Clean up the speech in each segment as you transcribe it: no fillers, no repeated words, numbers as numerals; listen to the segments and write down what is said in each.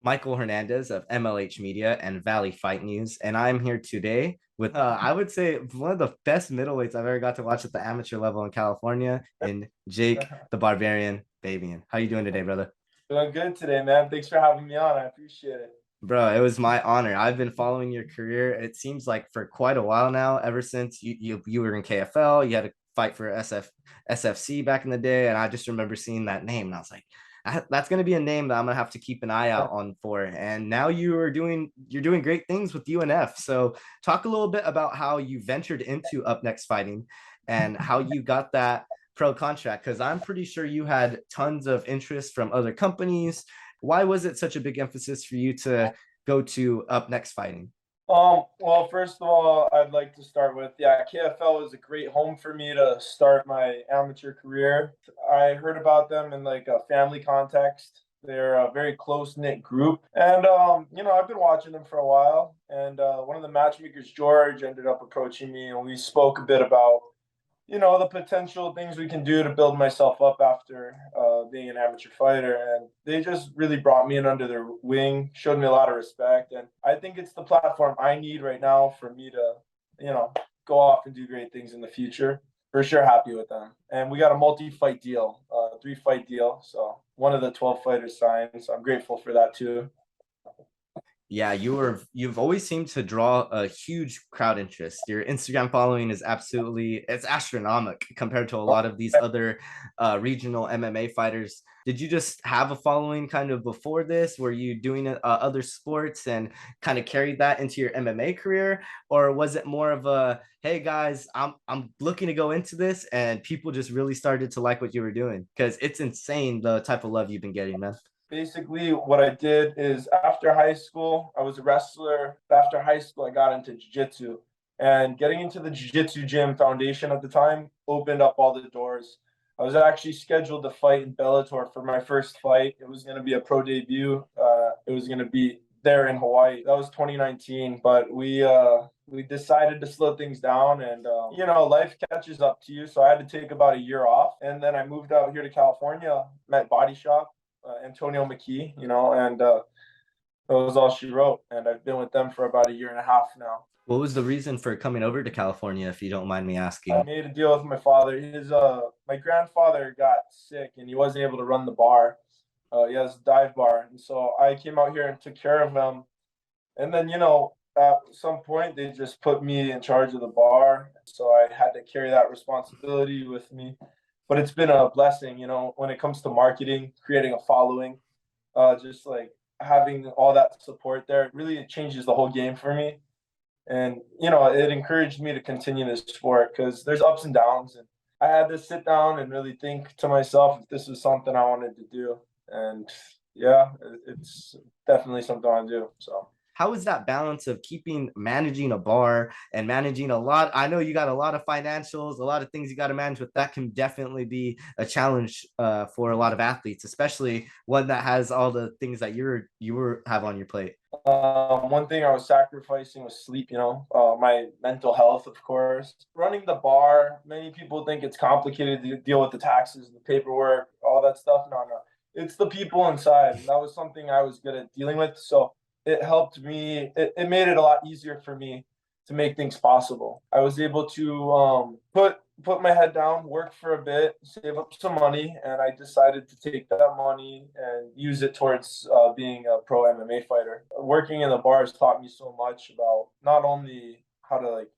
Michael Hernandez of MLH Media and Valley Fight News, and I'm here today with I would say one of the best middleweights I've ever got to watch at the amateur level in California, in Jake the Barbarian Babian. How you doing today, brother? Doing good today, man. Thanks for having me on. I appreciate it. Bro, it was my honor. I've been following your career. It seems like for quite a while now, ever since you were in KFL, you had to fight for SFC back in the day, and I just remember seeing that name, and I was like, that's going to be a name that I'm going to have to keep an eye out on for. And now you're doing great things with UNF. So talk a little bit about how you ventured into Up Next Fighting and how you got that pro contract, because I'm pretty sure you had tons of interest from other companies. Why was it such a big emphasis for you to go to Up Next Fighting? Well, first of all, I'd like to start with, yeah, KFL was a great home for me to start my amateur career. I heard about them in like a family context. They're a very close-knit group. And I've been watching them for a while. And one of the matchmakers, George, ended up approaching me and we spoke a bit about the potential things we can do to build myself up after being an amateur fighter. And they just really brought me in under their wing, showed me a lot of respect. And I think it's the platform I need right now for me to, go off and do great things in the future. For sure, happy with them. And we got a multi-fight deal, 3-fight deal. So one of the 12 fighters signed. So I'm grateful for that too. Yeah, you've always seemed to draw a huge crowd interest. Your Instagram following is absolutely it's astronomical compared to a lot of these other regional MMA fighters. Did you just have a following kind of before this? Were you doing other sports and kind of carried that into your MMA career, or was it more of a hey guys, I'm looking to go into this, and people just really started to like what you were doing? Because it's insane the type of love you've been getting, man. Basically, what I did is after high school, I was a wrestler. After high school, I got into jiu-jitsu. And getting into the jiu-jitsu gym foundation at the time opened up all the doors. I was actually scheduled to fight in Bellator for my first fight. It was going to be a pro debut. It was going to be there in Hawaii. That was 2019, but we decided to slow things down, and life catches up to you. So I had to take about a year off, and then I moved out here to California, met Body Shop, Antonio McKee, and that was all she wrote. And I've been with them for about a year and a half now. What was the reason for coming over to California, if you don't mind me I asking? made a deal with my father. His My grandfather got sick and he wasn't able to run the bar. He has a dive bar, and so I came out here and took care of him. And then at some point they just put me in charge of the bar, so I had to carry that responsibility with me. But it's been a blessing, when it comes to marketing, creating a following, just like having all that support there. It really changes the whole game for me. And it encouraged me to continue this sport because there's ups and downs, and I had to sit down and really think to myself if this was something I wanted to do. And yeah, it's definitely something I do. So How is that balance of keeping managing a bar and managing a lot? I know you got a lot of financials, a lot of things you got to manage, but that can definitely be a challenge for a lot of athletes, especially one that has all the things that you were have on your plate. one thing I was sacrificing was sleep, my mental health, of course. Running the bar, many people think it's complicated to deal with the taxes, the paperwork, all that stuff. No, no. It's the people inside. And that was something I was good at dealing with. So it helped me, it made it a lot easier for me to make things possible. I was able to put my head down, work for a bit, save up some money, and I decided to take that money and use it towards being a pro MMA fighter. Working in the bars taught me so much about not only how to like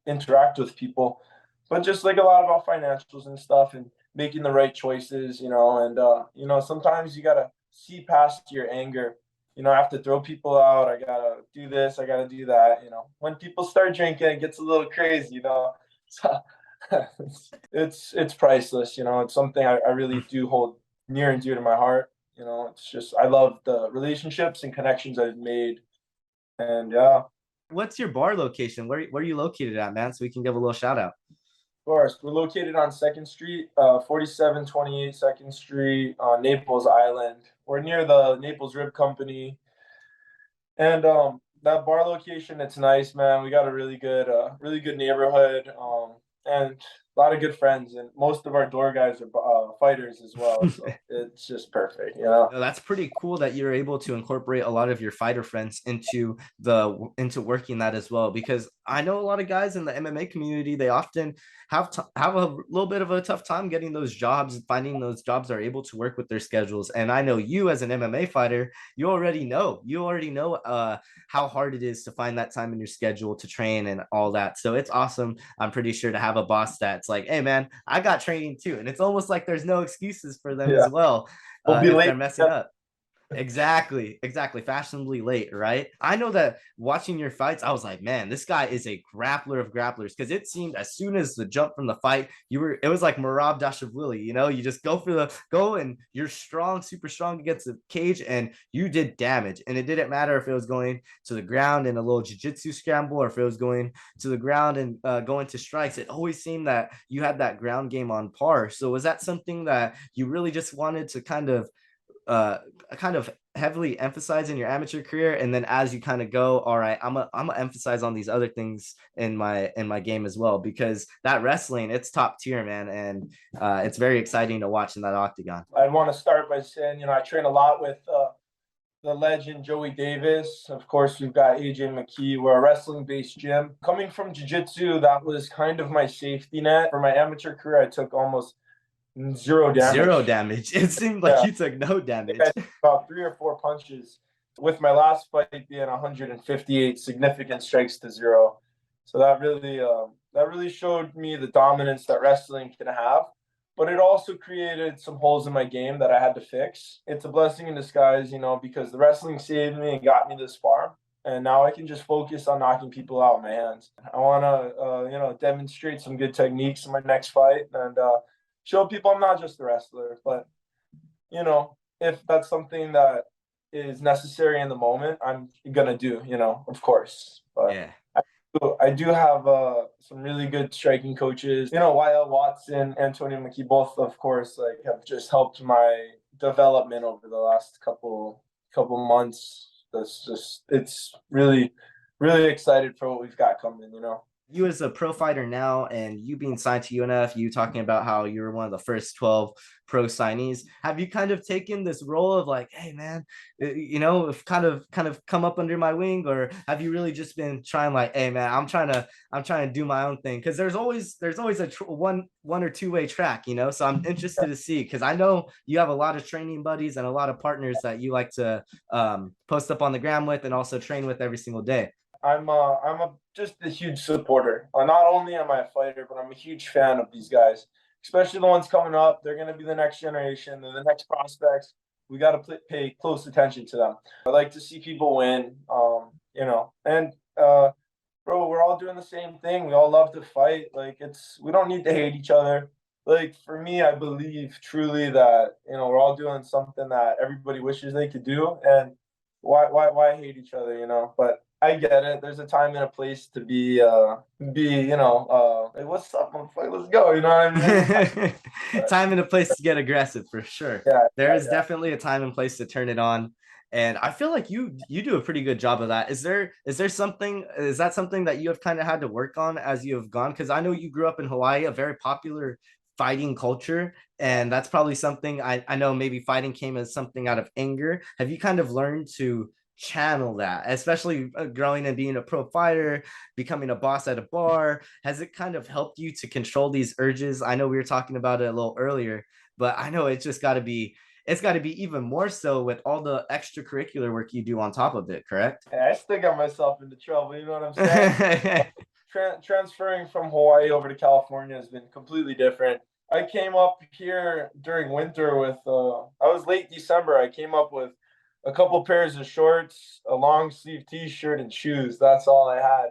interact with people, but just like a lot about financials and stuff and making the right choices, and sometimes you gotta see past your anger. I have to throw people out. I gotta do this. I gotta do that. When people start drinking, it gets a little crazy. So it's priceless. It's something I really do hold near and dear to my heart. It's just I love the relationships and connections I've made, and yeah, of What's your bar location? Where are you located at, man? So we can give a little shout out. course, we're located on Second Street, 4728 Second Street on Naples Island. We're near the Naples Rib Company, and that bar location, it's nice, man. We got a really good neighborhood, and a lot of good friends, and most of our door guys are fighters as well. So it's just perfect, you know. No, that's pretty cool that you're able to incorporate a lot of your fighter friends into working that as well. Because I know a lot of guys in the MMA community, they often have a little bit of a tough time getting those jobs, finding those jobs are able to work with their schedules. And I know you as an MMA fighter, you already know how hard it is to find that time in your schedule to train and all that. So it's awesome. I'm pretty sure to have a boss that's like, hey man, I got training too, and it's almost like there's no excuses for them Yeah, as well we'll be if late. they're messing up. Exactly, exactly. Fashionably late, right? I know that watching your fights, I was like, man, this guy is a grappler of grapplers. Because it seemed as soon as the jump from the fight, it was like Marab Dashavili, you just go and you're strong, super strong against the cage, and you did damage. And it didn't matter if it was going to the ground in a little jiu-jitsu scramble or if it was going to the ground and going to strikes. It always seemed that you had that ground game on par. So was that something that you really just wanted to uh kind of heavily emphasize in your amateur career, and then as you kind of go, all right, I'm gonna emphasize on these other things in my game as well, because that wrestling, it's top tier, man, and it's very exciting to watch in that octagon. I want to start by saying, I train a lot with the legend Joey Davis. Of course, we've got AJ McKee. We're a wrestling-based gym. Coming from jiu-jitsu, that was kind of my safety net. For my amateur career, I took almost zero Zero damage. damage. It seemed like Yeah, you took no I think damage. I took about 3 or 4 punches, with my last fight being 158 significant strikes to zero. So that really showed me the dominance that wrestling can have. But it also created some holes in my game that I had to fix. It's a blessing in disguise, because the wrestling saved me and got me this far. And now I can just focus on knocking people out of my hands. I want to, demonstrate some good techniques in my next fight, and show people I'm not just a wrestler. But if that's something that is necessary in the moment, I'm gonna do. Of course. But Yeah. I do have some really good striking coaches. YL Watson, Antonio McKee, both of course, like, have just helped my development over the last couple months. It's really, really excited for what we've got coming. You as a pro fighter now, and you being signed to UNF, you talking about how you were one of the first 12 pro signees, have you kind of taken this role of like, hey man, if kind of come up under my wing, or have you really just been trying like, hey man, I'm trying to do my own thing? Because there's always a one or two way track, so I'm interested to see, because I know you have a lot of training buddies and a lot of partners that you like to post up on the gram with and also train with every single day. I'm just a huge supporter. Not only am I a fighter, but I'm a huge fan of these guys, especially the ones coming up. They're going to be the next generation. They're the next prospects. We got to pay close attention to them. I like to see people win. And bro, we're all doing the same thing. We all love to fight. Like, we don't need to hate each other. Like, for me, I believe truly that we're all doing something that everybody wishes they could do, and why hate each other? But I get it. There's a time and a place to hey, what's up, motherfucker? Let's go. You know what I mean? Time and a place to get aggressive, for sure. Yeah, There yeah, is yeah. definitely a time and place to turn it on. And I feel like you do a pretty good job of that. Is that something that you have kind of had to work on as you have gone? Because I know you grew up in Hawaii, a very popular fighting culture. And that's probably something I know maybe fighting came as something out of anger. Have you kind of learned to channel that, especially growing and being a pro fighter, becoming a boss at a bar? Has it kind of helped you to control these urges? I know we were talking about it a little earlier, but I know it's got to be even more so with all the extracurricular work you do on top of it, correct? I still got myself into trouble. You know what I'm saying? Transferring from Hawaii over to California has been completely different. I came up here during winter with I was late December. I came up with a couple pairs of shorts, a long sleeve t-shirt, and shoes. That's all I had.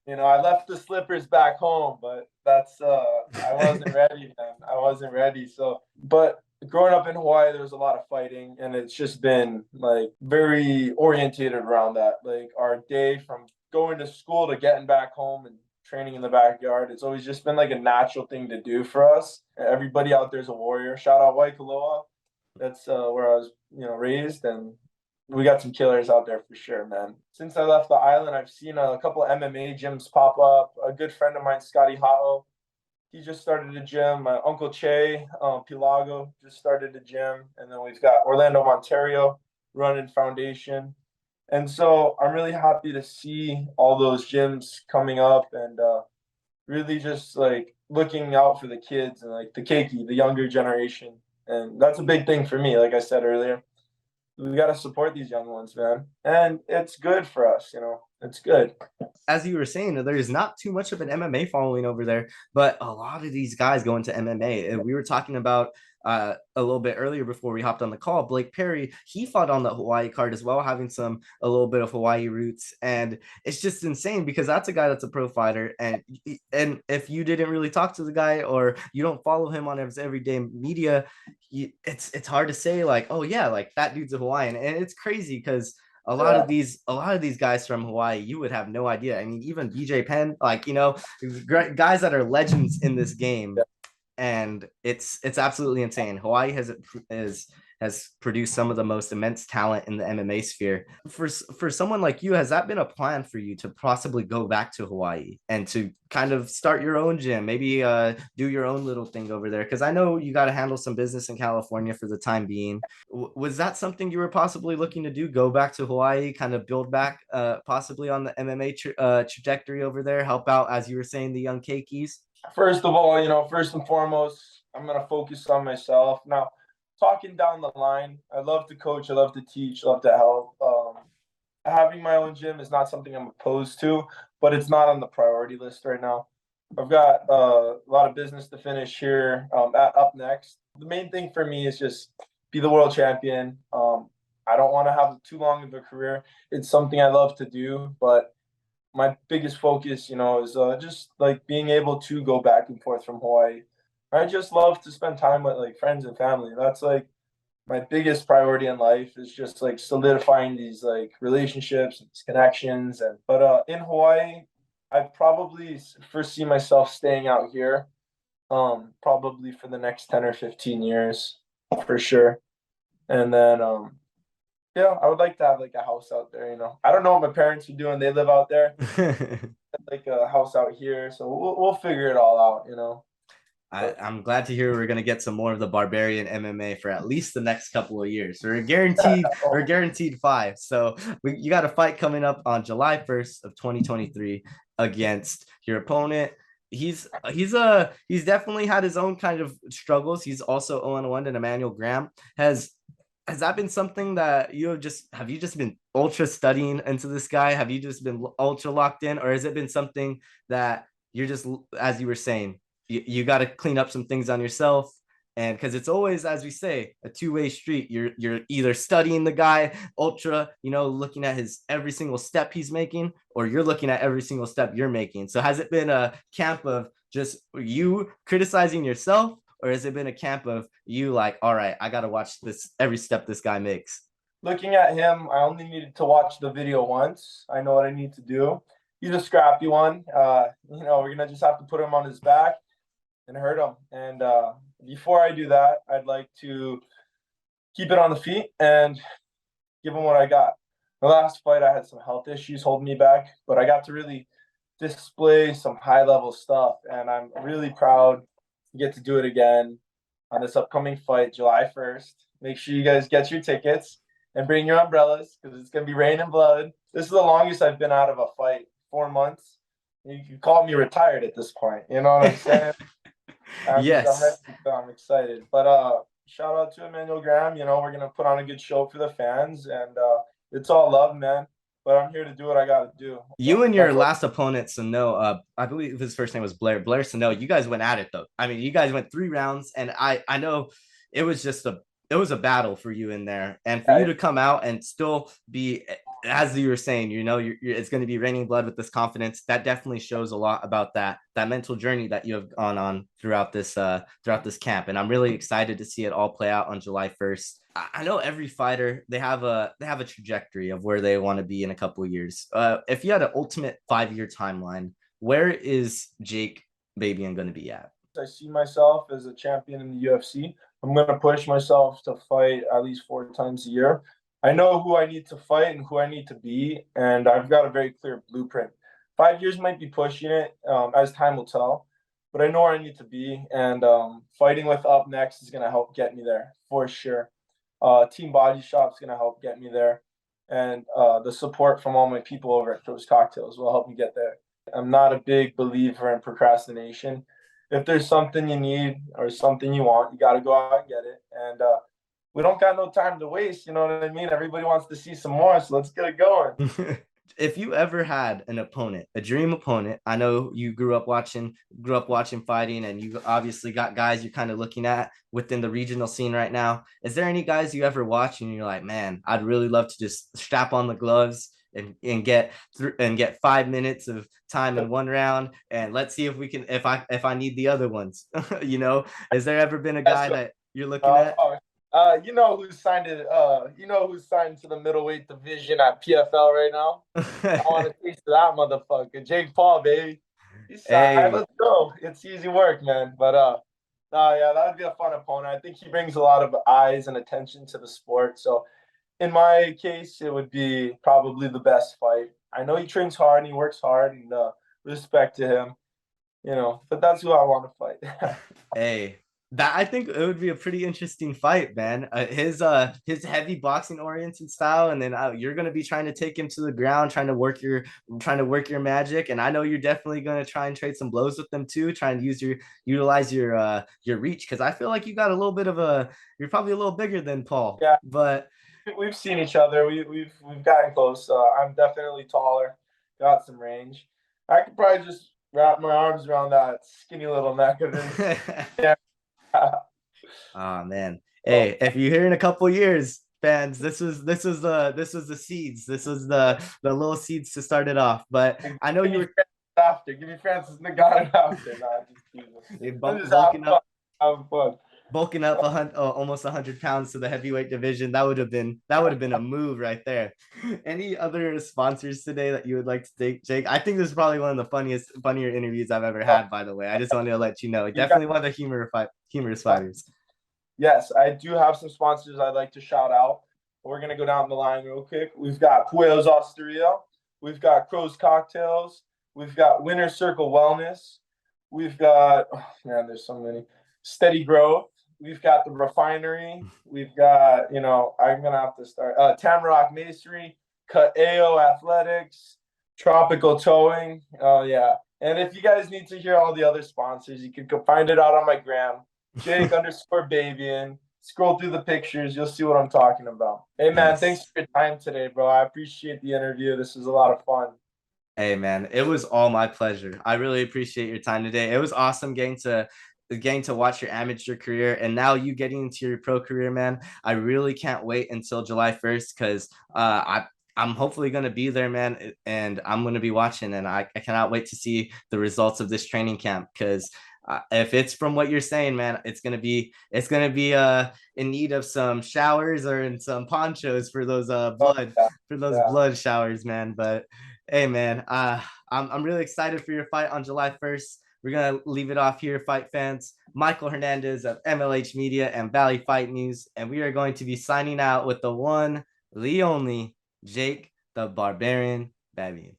I left the slippers back home, but I wasn't ready, man. I wasn't ready. So, but growing up in Hawaii, there was a lot of fighting, and it's just been like very orientated around that. Like, our day from going to school to getting back home and training in the backyard, it's always just been like a natural thing to do for us. Everybody out there's a warrior. Shout out Waikoloa. That's where I was, raised, and we got some killers out there for sure, man. Since I left the island, I've seen a couple of MMA gyms pop up. A good friend of mine, Scotty Hao, he just started a gym. My uncle Che Pilago just started a gym, and then we've got Orlando, Ontario, running foundation. And so I'm really happy to see all those gyms coming up and really just like looking out for the kids and like the keiki, the younger generation. And that's a big thing for me. Like I said earlier, we got to support these young ones, man. And it's good for us, you know, it's good. As you were saying, there's not too much of an MMA following over there, but a lot of these guys go into MMA. We were talking about a little bit earlier before we hopped on the call. Blake Perry, he fought on the Hawaii card as well, having a little bit of Hawaii roots, and it's just insane because that's a guy that's a pro fighter, and if you didn't really talk to the guy or you don't follow him on his everyday media, it's hard to say like, oh yeah, like that dude's a Hawaiian, and it's crazy because a lot of these guys from Hawaii, you would have no idea. I mean, even BJ Penn, like guys that are legends in this game, and it's absolutely insane. Hawaii has produced some of the most immense talent in the MMA sphere. For someone like you, has that been a plan for you to possibly go back to Hawaii and to kind of start your own gym, maybe do your own little thing over there? Because I know you got to handle some business in California for the time being. Was that something you were possibly looking to do? Go back to Hawaii, kind of build back, possibly on the MMA trajectory over there, help out as you were saying the young keikis. First of all, you know, first and foremost, I'm gonna focus on myself. Now, talking down the line, I love to coach, I love to teach, love to help. Having my own gym is not something I'm opposed to, but it's not on the priority list right now. I've got a lot of business to finish here up next. The main thing for me is just be the world champion. I don't want to have too long of a career. It's something I love to do, but my biggest focus, you know, is just like being able to go back and forth from Hawaii. I just love to spend time with like friends and family. That's like my biggest priority in life is just like solidifying these like relationships and these connections. And but in Hawaii, I probably foresee myself staying out here, probably for the next 10 or 15 years for sure. And then yeah, I would like to have like a house out there, you know. I don't know what my parents are doing. They live out there, like a house out here. So we'll figure it all out, you know. I'm glad to hear we're gonna get some more of the Barbarian MMA for at least the next couple of years. We're guaranteed 5. So you got a fight coming up on July 1st of 2023 against your opponent. He's definitely had his own kind of struggles. He's also 0-1 and Emmanuel Graham. Has that been something that have you just been ultra studying into this guy? Have you just been ultra locked in, or has it been something that you're just, as you were saying, you got to clean up some things on yourself? And because it's always, as we say, a two-way street. You're either studying the guy ultra, looking at his every single step he's making, or you're looking at every single step you're making. So has it been a camp of just you criticizing yourself, or has it been a camp of you like, all right, I got to watch this every step this guy makes? Looking at him, I only needed to watch the video once. I know what I need to do. He's a scrappy one. We're gonna just have to put him on his back and hurt him. And before I do that, I'd like to keep it on the feet and give him what I got. The last fight, I had some health issues holding me back, but I got to really display some high level stuff, and I'm really proud to get to do it again on this upcoming fight, July 1st. Make sure you guys get your tickets and bring your umbrellas because it's going to be rain and blood. This is the longest I've been out of a fight, 4 months. You can call me retired at this point. You know what I'm saying? Yes. I'm excited. But shout out to Emmanuel Graham. We're going to put on a good show for the fans, and it's all love, man. But I'm here to do what I got to do. You and your last opponent, Sano, I believe his first name was Blair Sano. You guys went at it though. I mean, you guys went 3 rounds, and I know it was a battle for you in there, and for you to come out and still be, as you were saying, it's going to be raining blood with this confidence. That definitely shows a lot about that mental journey that you have gone on throughout this camp, and I'm really excited to see it all play out on July 1st. I know every fighter, they have a trajectory of where they want to be in a couple of years. If you had an ultimate 5-year timeline, where is Jake Babian going to be at? I see myself as a champion in the UFC. I'm going to push myself to fight at least 4 times a year. I know who I need to fight and who I need to be, and I've got a very clear blueprint. 5 years might be pushing it, as time will tell. but I know where I need to be, and fighting with Up Next is gonna help get me there for sure. Team Body Shop is gonna help get me there, and the support from all my people over at Crow's Cocktails will help me get there. I'm not a big believer in procrastination. If there's something you need or something you want, you got to go out and get it. And we don't got no time to waste. You know what I mean? Everybody wants to see some more, so let's get it going. If you ever had an opponent, a dream opponent, I know you grew up watching fighting, and you obviously got guys you're kind of looking at within the regional scene right now. Is there any guys you ever watch and you're like, man, I'd really love to just strap on the gloves and get through and get 5 minutes of time in one round, and let's see if we can if I need the other ones. You know, has there ever been a guy that you're looking at? You know who's signed it. You know who's signed to the middleweight division at PFL right now. I want to taste that motherfucker, Jake Paul, baby. He's signed. Hey, Let's go. It's easy work, man. But yeah, that would be a fun opponent. I think he brings a lot of eyes and attention to the sport. So in my case, it would be probably the best fight. I know he trains hard and he works hard, and respect to him, but that's who I want to fight. hey, that I think it would be a pretty interesting fight, man. His heavy boxing oriented style, and then you're gonna be trying to take him to the ground, trying to work your magic. And I know you're definitely gonna try and trade some blows with them too, trying to utilize your reach, because I feel like you got a little bit of a you're probably a little bigger than Paul, Yeah, but we've seen each other. We've gotten close. I'm definitely taller, got some range. I could probably just wrap my arms around that skinny little neck of his. Yeah. Oh man. Oh, Hey, if you're here in a couple years, fans, this was the seeds. This was the little seeds to start it off. But I know give you me were Francis after. Give me Francis Ngannou after. Nah, I'm just bulking up having fun. almost 100 pounds to the heavyweight division. That would have been a move right there. Any other sponsors today that you would like to take, Jake? I think this is probably one of the funnier interviews I've ever had, by the way. I just wanted to let you know. You got Definitely one of the humorous fighters. Yes, I do have some sponsors I'd like to shout out. We're gonna go down the line real quick. We've got Puello's Osteria, we've got Crow's Cocktails, we've got Winter Circle Wellness, we've got man, there's so many. Steady Growth, we've got the Refinery, we've got I'm gonna have to start Tamrock Masonry, Cut AO Athletics, Tropical Towing. Oh yeah. And if you guys need to hear all the other sponsors, you can go find it out on my gram. Jake underscore Babian. Scroll through the pictures. You'll see what I'm talking about. Hey, man, thanks Yes. for your time today, bro. I appreciate the interview. This was a lot of fun. Hey man, it was all my pleasure. I really appreciate your time today. It was awesome getting to watch your amateur career, and now you getting into your pro career, man. I really can't wait until July 1st, because I'm hopefully gonna be there, man, and I'm gonna be watching, and I cannot wait to see the results of this training camp, because if it's from what you're saying, man, it's gonna be in need of some showers or in some ponchos for those Oh, blood yeah. for those Yeah. blood showers, man. But hey, man, I'm really excited for your fight on July 1st. We're gonna leave it off here, fight fans. Michael Hernandez of MLH Media and Valley Fight News, and we are going to be signing out with the one, the only, Jake the Barbarian Babian.